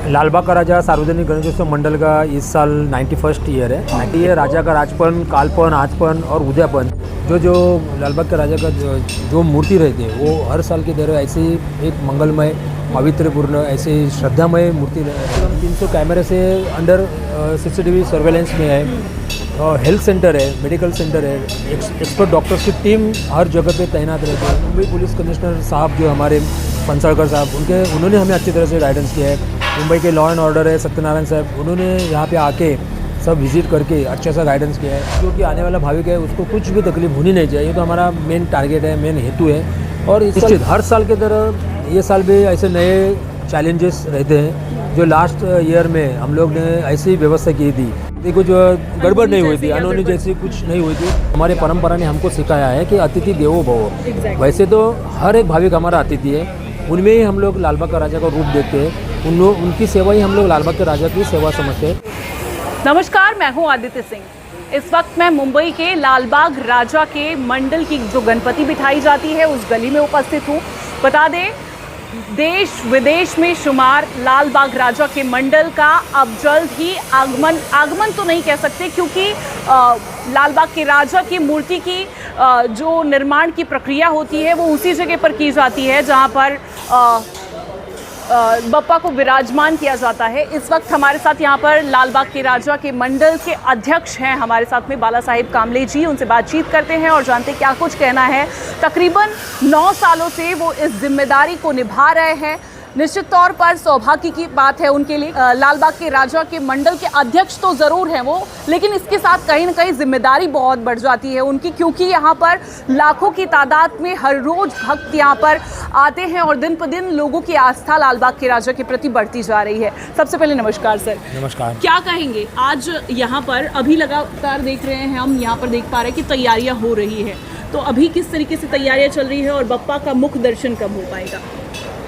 लालबाग का राजा सार्वजनिक गणेशोत्सव मंडल का इस साल 91st ईयर है। ये राजा का राजपन, कालपन, आजपन और उद्यापन जो लालबाग के राजा का जो मूर्ति रहती है वो हर साल की तरह ऐसे ही एक मंगलमय, पवित्रपूर्ण, ऐसे श्रद्धामय मूर्ति 300 कैमरे से अंडर CCTV सर्वेलेंस में है। हेल्थ सेंटर है, मेडिकल सेंटर है, एक्सपर्ट डॉक्टर्स की टीम हर जगह पे तैनात रहती है। मुंबई पुलिस कमिश्नर साहब जो हमारे पंसाळकर साहब उन्होंने हमें अच्छी तरह से गाइडेंस किया है। मुंबई के लॉ एंड ऑर्डर है सत्यनारायण साहब, उन्होंने यहाँ पे आके सब विजिट करके अच्छा सा गाइडेंस किया है। जो कि आने वाला भाविक है उसको कुछ भी तकलीफ होनी नहीं चाहिए, तो हमारा मेन टारगेट है, मेन हेतु है। और निश्चित हर साल की तरह ये साल भी ऐसे नए चैलेंजेस रहते हैं। जो लास्ट ईयर में हम लोग ने ऐसी व्यवस्था की थी, कुछ गड़बड़ नहीं हुई थी, अनहोनी जैसी कुछ नहीं हुई थी। हमारे परंपरा ने हमको सिखाया है कि अतिथि देवो भव। वैसे तो हर एक भाविक हमारा अतिथि है, उनमें ही हम लोग लालबाग का राजा का रूप देखते हैं, उनकी सेवा ही हम लोग लालबाग के राजा की सेवा समझते हैं। नमस्कार, मैं हूं आदित्य सिंह। इस वक्त मैं मुंबई के लालबाग राजा के मंडल की जो गणपति बिठाई जाती है उस गली में उपस्थित हूं। बता दें, देश विदेश में शुमार लालबाग राजा के मंडल का अब जल्द ही आगमन तो नहीं कह सकते, क्योंकि लालबाग के राजा की मूर्ति की जो निर्माण की प्रक्रिया होती है वो उसी जगह पर की जाती है जहां पर बप्पा को विराजमान किया जाता है। इस वक्त हमारे साथ यहाँ पर लालबाग के राजा के मंडल के अध्यक्ष हैं हमारे साथ में बाला साहिब कामले जी। उनसे बातचीत करते हैं और जानते क्या कुछ कहना है। तकरीबन 9 सालों से वो इस जिम्मेदारी को निभा रहे हैं। निश्चित तौर पर सौभाग्य की बात है उनके लिए। लालबाग के राजा के मंडल के अध्यक्ष तो ज़रूर हैं वो, लेकिन इसके साथ कहीं ना कहीं जिम्मेदारी बहुत बढ़ जाती है उनकी, क्योंकि यहाँ पर लाखों की तादाद में हर रोज़ भक्त यहाँ पर आते हैं और दिन पर दिन लोगों की आस्था लालबाग के राजा के प्रति बढ़ती जा रही है। सबसे पहले नमस्कार सर। नमस्कार। क्या कहेंगे, आज यहाँ पर अभी लगातार देख रहे हैं हम, यहाँ पर देख पा रहे हैं कि तैयारियाँ हो रही है, तो अभी किस तरीके से तैयारियाँ चल रही है और बप्पा का मुख्य दर्शन कब हो पाएगा?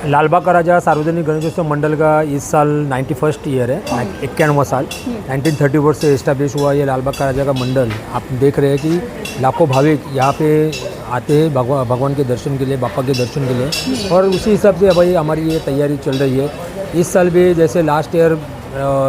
लालबाग का राजा सार्वजनिक गणेशोत्सव मंडल का इस साल 91st ईयर है, 91वां साल। 1934 से इस्टेब्लिश हुआ ये लालबाग का राजा का मंडल। आप देख रहे हैं कि लाखों भाविक यहाँ पे आते हैं भगवान के दर्शन के लिए, बापा के दर्शन के लिए, और उसी हिसाब से भाई हमारी ये तैयारी चल रही है। इस साल भी जैसे लास्ट ईयर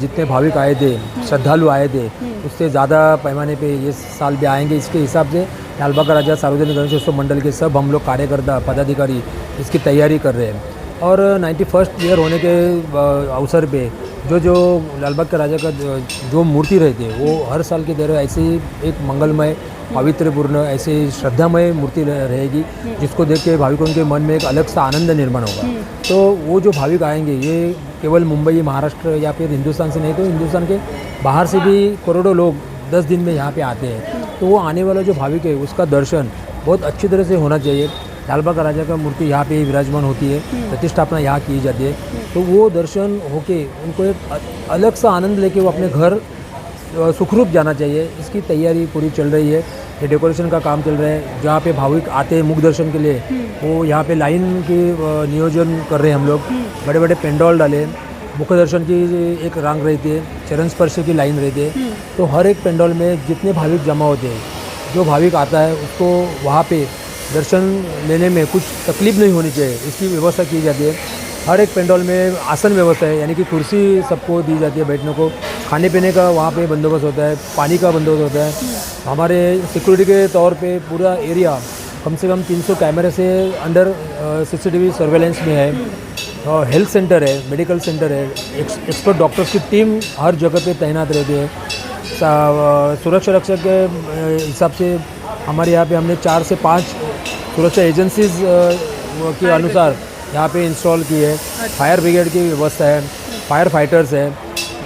जितने भाविक आए थे, श्रद्धालु आए थे, उससे ज़्यादा पैमाने पे ये साल भी आएंगे। इसके हिसाब से लालबाग का राजा सार्वजनिक गणेशोत्सव मंडल के सब हम लोग कार्यकर्ता, पदाधिकारी इसकी तैयारी कर रहे हैं। और 91st ईयर होने के अवसर पे जो लालबाग के राजा का जो मूर्ति रहती है वो हर साल की तरह ऐसे ही एक मंगलमय, पवित्रपूर्ण, ऐसे श्रद्धामय मूर्ति रहेगी, जिसको देख के भाविकों के मन में एक अलग सा आनंद निर्माण होगा। तो वो जो भाविक आएंगे ये केवल मुंबई, महाराष्ट्र या फिर हिंदुस्तान से नहीं, तो हिंदुस्तान के बाहर से भी करोड़ों लोग 10 दिन में यहाँ पे आते हैं। तो वो आने वाला जो भाविक है उसका दर्शन बहुत अच्छी तरह से होना चाहिए। लालबाग का राजा का मूर्ति यहाँ पे विराजमान होती है, प्रतिष्ठापना यहाँ की जाती है, तो वो दर्शन होके उनको एक अलग सा आनंद लेके वो अपने घर सुखरूप जाना चाहिए। इसकी तैयारी पूरी चल रही है। ये डेकोरेशन का काम चल रहा है। जहाँ पे भाविक आते हैं मुख्य दर्शन के लिए, वो यहाँ पे लाइन की नियोजन कर रहे हैं हम लोग। बड़े बड़े पेंडॉल डाले, मुख्य दर्शन की एक रंग रहती है, चरण स्पर्श की लाइन रहती है। तो हर एक पेंडॉल में जितने भाविक जमा होते हैं, जो भाविक आता है उसको वहाँ पे दर्शन लेने में कुछ तकलीफ नहीं होनी चाहिए, इसकी व्यवस्था की जाती है। हर एक पेंडॉल में आसन व्यवस्था है, यानी कि कुर्सी सबको दी जाती है बैठने को। खाने पीने का वहाँ पे बंदोबस्त होता है, पानी का बंदोबस्त होता है। हमारे सिक्योरिटी के तौर पे पूरा एरिया कम से कम 300 कैमरे से अंडर CCTV सर्वेलेंस में है। हेल्थ सेंटर है, मेडिकल सेंटर है, एक्सपर्ट डॉक्टर्स की टीम हर जगह पे तैनात रहती है। सुरक्षा रक्षक के हिसाब से हमारे यहाँ पे हमने 4 से 5 सुरक्षा एजेंसीज के अनुसार यहाँ पे इंस्टॉल की है। फायर ब्रिगेड की व्यवस्था है, फायर फाइटर्स है।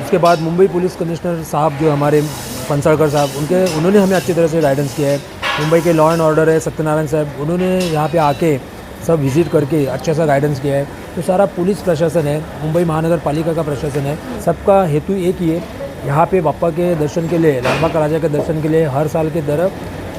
उसके बाद मुंबई पुलिस कमिश्नर साहब जो हमारे पंसाळकर साहब, उन्होंने हमें अच्छी तरह से गाइडेंस किया है। मुंबई के लॉ एंड ऑर्डर है सत्यनारायण साहब, उन्होंने यहाँ पे आके सब विजिट करके अच्छा सा गाइडेंस किया है। तो सारा पुलिस प्रशासन है, मुंबई महानगर पालिका का प्रशासन है, सबका हेतु एक ही है। यहाँ पे बापा के दर्शन के लिए, लालबाग का राजा के दर्शन के लिए हर साल की तरह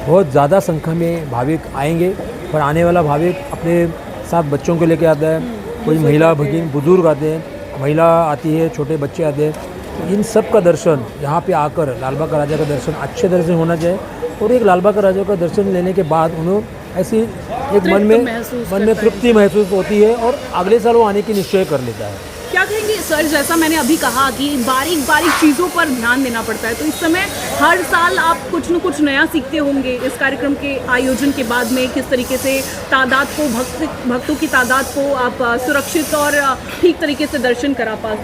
बहुत ज़्यादा संख्या में भाविक आएंगे। पर आने वाला भाविक अपने साथ बच्चों को लेके आता है, कोई महिला भगिन बुजुर्ग आते हैं, महिला आती है, छोटे बच्चे आते हैं। तो इन सब का दर्शन यहाँ पे आकर लालबाग का राजा का दर्शन अच्छे तरह से होना चाहिए। और एक लालबाग का राजा का दर्शन लेने के बाद उन्हें ऐसी एक मन में तृप्ति महसूस होती है और अगले साल वो आने की निश्चय कर लेता है। क्या कहेंगे सर, जैसा मैंने अभी कहा कि बारीक बारीक चीज़ों पर ध्यान देना पड़ता है, तो इस समय हर साल आप कुछ न कुछ नया सीखते होंगे इस कार्यक्रम के आयोजन के बाद में, किस तरीके से तादाद को भक्तों की तादाद को आप सुरक्षित और ठीक तरीके से दर्शन करा पाए।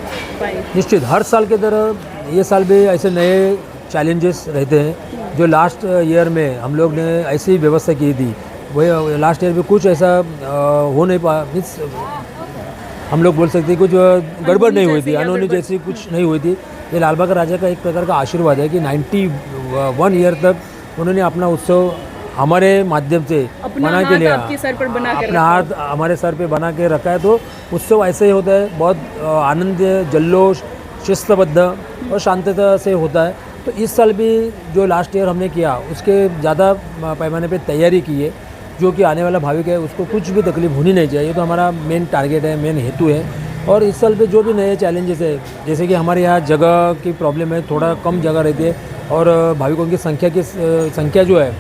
निश्चित हर साल की तरह ये साल भी ऐसे नए चैलेंजेस रहते हैं। जो लास्ट ईयर में हम लोग ने ऐसी व्यवस्था की थी, वही लास्ट ईयर में कुछ ऐसा हो नहीं पा, मीन्स हम लोग बोल सकते हैं कुछ गड़बड़ नहीं हुई थी, अनहोनी जैसी कुछ नहीं हुई थी। ये लाल बाग राजा का एक प्रकार का आशीर्वाद है कि 91 ईयर तक उन्होंने अपना उत्सव हमारे माध्यम से बना के लिया, अपना हाथ हमारे सर पे बना के रखा है। तो उत्सव ऐसे ही होता है, बहुत आनंद, जल्लोष, शिस्तबद्ध और शांतता से होता है। तो इस साल भी जो लास्ट ईयर हमने किया उसके ज़्यादा पैमाने पे तैयारी की है, जो कि आने वाला भाविक है उसको कुछ भी तकलीफ होनी नहीं चाहिए। ये तो हमारा मेन टारगेट है, मेन हेतु है। और इस साल पे जो भी नए चैलेंजेस है, जैसे कि हमारे यहाँ जगह की प्रॉब्लम है, थोड़ा कम जगह रहती है और भाविकों की संख्या जो है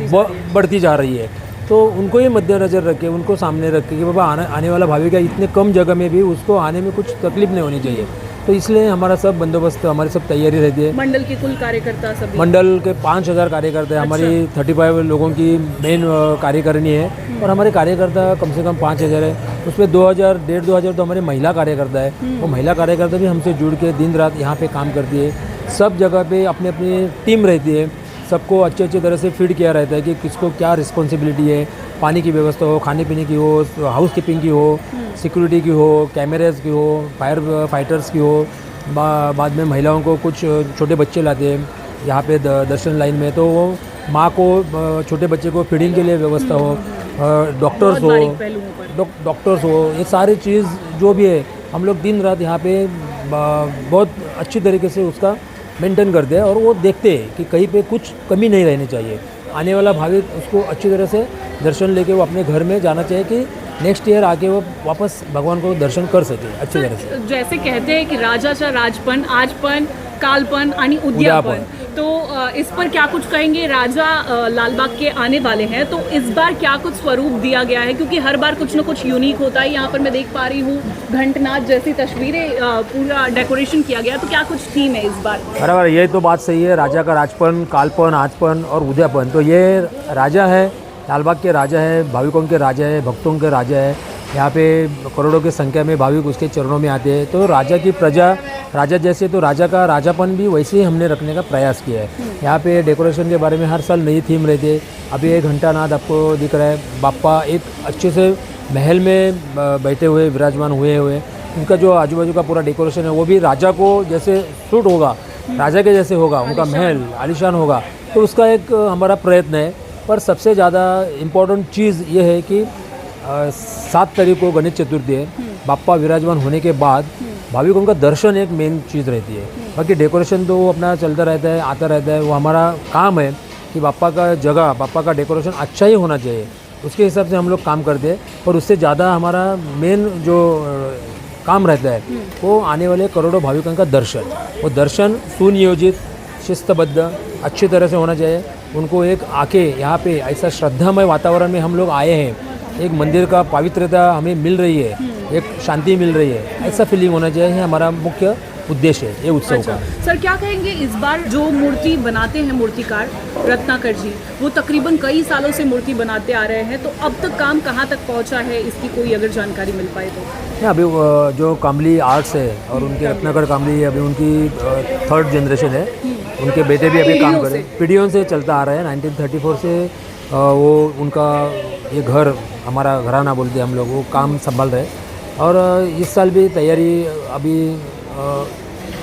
वो बढ़ती जा रही है। तो उनको ये मद्देनज़र रख के, उनको सामने रख के कि बाबा आने वाला भाविक है, इतने कम जगह में भी उसको आने में कुछ तकलीफ नहीं होनी चाहिए। तो इसलिए हमारा सब बंदोबस्त, हमारी सब तैयारी रहती है। मंडल के कुल कार्यकर्ता सभी, मंडल के 5000 कार्यकर्ता है। हमारी 35 लोगों की मेन कार्यकारिणी है और हमारे कार्यकर्ता कम से कम 5000 है। उसमें 2000-1500 तो हमारे महिला कार्यकर्ता है। वो महिला कार्यकर्ता भी हमसे जुड़ के दिन रात यहाँ पे काम करती है। सब जगह पे अपनी अपनी टीम रहती है, सबको अच्छे तरह से फीड किया रहता है कि किसको क्या रिस्पॉन्सिबिलिटी है। पानी की व्यवस्था हो, खाने पीने की हो, हाउस कीपिंग की हो, सिक्योरिटी की हो, कैमरेज की हो, फायर फाइटर्स की हो। बाद में महिलाओं को कुछ छोटे बच्चे लाते हैं यहाँ पे दर्शन लाइन में, तो वो माँ को, छोटे बच्चे को फीडिंग के लिए व्यवस्था हो, डॉक्टर्स हो, ये सारी चीज़ जो भी है हम लोग दिन रात यहाँ पे बहुत अच्छी तरीके से उसका मेंटेन करते हैं। और वो देखते हैं कि कहीं पे कुछ कमी नहीं रहनी चाहिए। आने वाला भाविक उसको अच्छी तरह से दर्शन लेके वो अपने घर में जाना चाहिए कि नेक्स्ट ईयर आके वो वापस भगवान को दर्शन कर सके अच्छी तरह से। जैसे कहते हैं कि राजाचा राजपण, आजपण, कालपण आणि उद्यापन, तो इस पर क्या कुछ कहेंगे? राजा लालबाग के आने वाले हैं, तो इस बार क्या कुछ स्वरूप दिया गया है? क्योंकि हर बार कुछ ना कुछ यूनिक होता है। यहाँ पर मैं देख पा रही हूँ घंटनाद जैसी तस्वीरें, पूरा डेकोरेशन किया गया, तो क्या कुछ थीम है इस बार? बराबर, ये तो बात सही है। राजा का राजपन, कालपन, आजपन और उद्यापन, तो ये राजा है, लालबाग के राजा है, भाविकों के राजा है, भक्तों के राजा है। यहाँ पे करोड़ों की संख्या में भाविक उसके चरणों में आते हैं। तो राजा की प्रजा, राजा जैसे, तो राजा का राजापन भी वैसे ही हमने रखने का प्रयास किया है। यहाँ पे डेकोरेशन के बारे में हर साल नई थीम रहती है। अभी एक घंटानाद आपको दिख रहा है, बाप्पा एक अच्छे से महल में बैठे हुए, विराजमान हुए उनका जो आजू बाजू का पूरा डेकोरेशन है वो भी राजा को जैसे सूट होगा, राजा के जैसे होगा, उनका महल आलिशान होगा। तो उसका एक हमारा प्रयत्न है। पर सबसे ज़्यादा इम्पोर्टेंट चीज़ ये है कि 7 तारीख को गणेश चतुर्थी है। बाप्पा विराजमान होने के बाद भाविकों का दर्शन एक मेन चीज़ रहती है। बाकी डेकोरेशन तो वो अपना चलता रहता है, आता रहता है। वो हमारा काम है कि बाप्पा का जगह, बाप्पा का डेकोरेशन अच्छा ही होना चाहिए, उसके हिसाब से हम लोग काम करते हैं। और उससे ज़्यादा हमारा मेन जो काम रहता है वो आने वाले करोड़ों भाविकों का दर्शन। वो दर्शन सुनियोजित, शिस्तबद्ध, अच्छी तरह से होना चाहिए। उनको एक आके यहाँ पे ऐसा श्रद्धामय वातावरण में हम लोग आए हैं, एक मंदिर का पवित्रता हमें मिल रही है, एक शांति मिल रही है, ऐसा फीलिंग होना चाहिए। हमारा मुख्य उद्देश्य है ये उत्सव का। सर क्या कहेंगे, इस बार जो मूर्ति बनाते हैं मूर्तिकार रत्नाकर जी, वो तकरीबन कई सालों से मूर्ति बनाते आ रहे हैं, तो अब तक काम कहाँ तक पहुँचा है, इसकी कोई अगर जानकारी मिल पाए तो? अभी जो कामली आर्ट्स है और उनके रत्नाकर कामली अभी उनकी 3rd जनरेशन है। उनके बेटे भी अभी काम कर रहे हैं, पीढ़ियों से चलता आ रहा है। 1934 से वो उनका ये घर, हमारा घराना बोलते हैं हम लोग, वो काम संभाल रहे हैं। और इस साल भी तैयारी अभी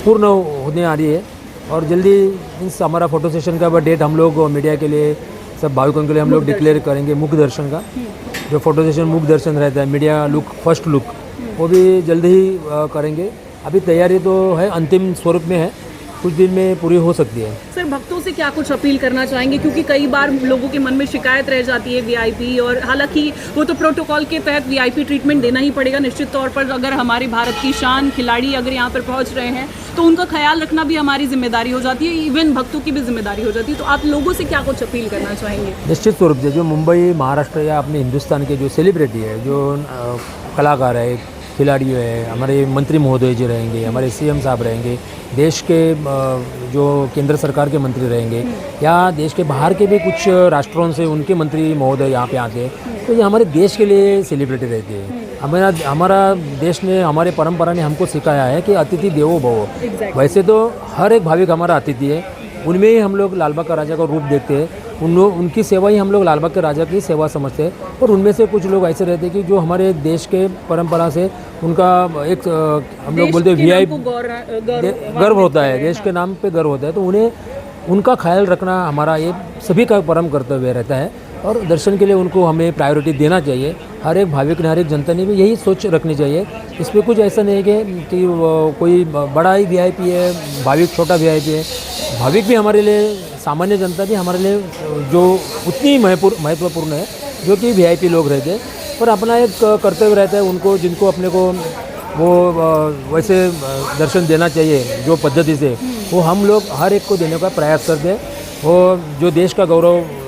पूर्ण होने आ रही है और जल्दी मीन्स हमारा फ़ोटो सेशन का डेट हम लोग मीडिया के लिए, सब भाविकों के लिए हम लोग डिक्लेयर करेंगे। मुख दर्शन का जो फ़ोटो सेशन मुख दर्शन रहता है, मीडिया लुक, फर्स्ट लुक, वो भी जल्दी ही करेंगे। अभी तैयारी तो है, अंतिम स्वरूप में है, कुछ दिन में पूरी हो सकती है। सर भक्तों से क्या कुछ अपील करना चाहेंगे, क्योंकि कई बार लोगों के मन में शिकायत रह जाती है वीआईपी, और हालांकि वो तो प्रोटोकॉल के तहत वीआईपी ट्रीटमेंट देना ही पड़ेगा निश्चित तौर पर। अगर हमारे भारत की शान खिलाड़ी अगर यहाँ पर पहुँच रहे हैं तो उनका ख्याल रखना भी हमारी जिम्मेदारी हो जाती है, इवन भक्तों की भी जिम्मेदारी हो जाती है। तो आप लोगों से क्या कुछ अपील करना चाहेंगे? निश्चित स्वरूप से जो मुंबई, महाराष्ट्र या अपने हिंदुस्तान के जो सेलिब्रिटी है, जो कलाकार है, खिलाड़ी है, हमारे मंत्री महोदय जी रहेंगे, हमारे सीएम साहब रहेंगे, देश के जो केंद्र सरकार के मंत्री रहेंगे या देश के बाहर के भी कुछ राष्ट्रों से उनके मंत्री महोदय यहाँ पे आते हैं, तो ये हमारे देश के लिए सेलिब्रिटी रहती है। हमारा देश ने, हमारे परंपरा ने हमको सिखाया है कि अतिथि देवो भव। वैसे तो हर एक भाविक हमारा अतिथि है, उनमें ही हम लोग लाल बाग का राजा का रूप देखते हैं, उनकी सेवा ही हम लोग लाल बाग के राजा की सेवा समझते हैं। और उनमें से कुछ लोग ऐसे रहते हैं कि जो हमारे देश के परंपरा से उनका एक हम लोग बोलते हैं वीआईपी गर्व होता है, देश के नाम पे गर्व होता है, तो उन्हें उनका ख्याल रखना हमारा ये सभी का परम कर्तव्य रहता है। और दर्शन के लिए उनको हमें प्रायोरिटी देना चाहिए। हर एक भाविक ने, हर एक जनता ने भी यही सोच रखनी चाहिए। इसमें कुछ ऐसा नहीं है कि कोई बड़ा ही वीआईपी है, भाविक छोटा वीआईपी है। भाविक भी हमारे लिए, सामान्य जनता भी हमारे लिए जो उतनी महत्वपूर्ण है जो कि वीआईपी लोग रहते हैं। पर अपना एक कर्तव्य रहता है उनको, जिनको अपने को वो वैसे दर्शन देना चाहिए जो पद्धति से, वो हम लोग हर एक को देने का प्रयास करते हैं। वो जो देश का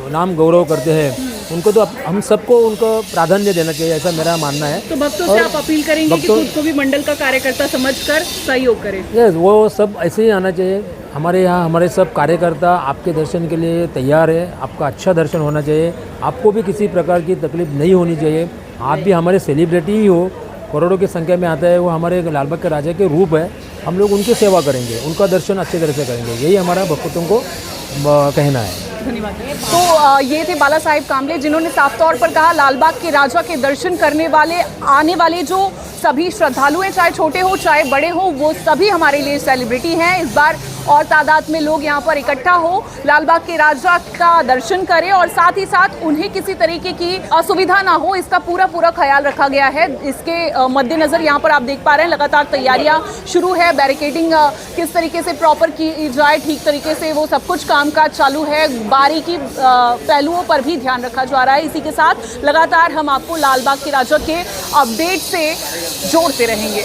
नाम गौरव करते हैं, उनको तो हम सबको उनको प्राधान्य देना चाहिए, ऐसा मेरा मानना है। तो भक्तों से आप अपील करेंगे कि खुद को भी मंडल का कार्यकर्ता समझकर सहयोग करें? यस, वो सब ऐसे ही आना चाहिए। हमारे यहाँ हमारे सब कार्यकर्ता आपके दर्शन के लिए तैयार है। आपका अच्छा दर्शन होना चाहिए, आपको भी किसी प्रकार की तकलीफ नहीं होनी चाहिए। आप भी हमारे सेलिब्रिटी ही हो, करोड़ों की संख्या में आता है, वो हमारे लाल बाग के राजा के रूप है। हम लोग उनकी सेवा करेंगे, उनका दर्शन अच्छी तरह से करेंगे, यही हमारा भक्तों को कहना है। धन्यवाद। तो ये थे बाला साहेब कामले, जिन्होंने साफ तौर पर कहा लाल बाग के राजा के दर्शन करने वाले, आने वाले जो सभी श्रद्धालु हैं, चाहे छोटे हो चाहे बड़े हो, वो सभी हमारे लिए सेलिब्रिटी हैं। इस बार और तादाद में लोग यहाँ पर इकट्ठा हो, लाल बाग के राजा का दर्शन करें और साथ ही साथ उन्हें किसी तरीके की असुविधा ना हो, इसका पूरा ख्याल रखा गया है। इसके मद्देनजर यहाँ पर आप देख पा रहे हैं लगातार तैयारियां शुरू है। बैरिकेडिंग किस तरीके से प्रॉपर की जाए, ठीक तरीके से वो सब कुछ कामकाज चालू है। बारीकी पहलुओं पर भी ध्यान रखा जा रहा है। इसी के साथ लगातार हम आपको लाल बाग के राजा के अपडेट से जोड़ते रहेंगे।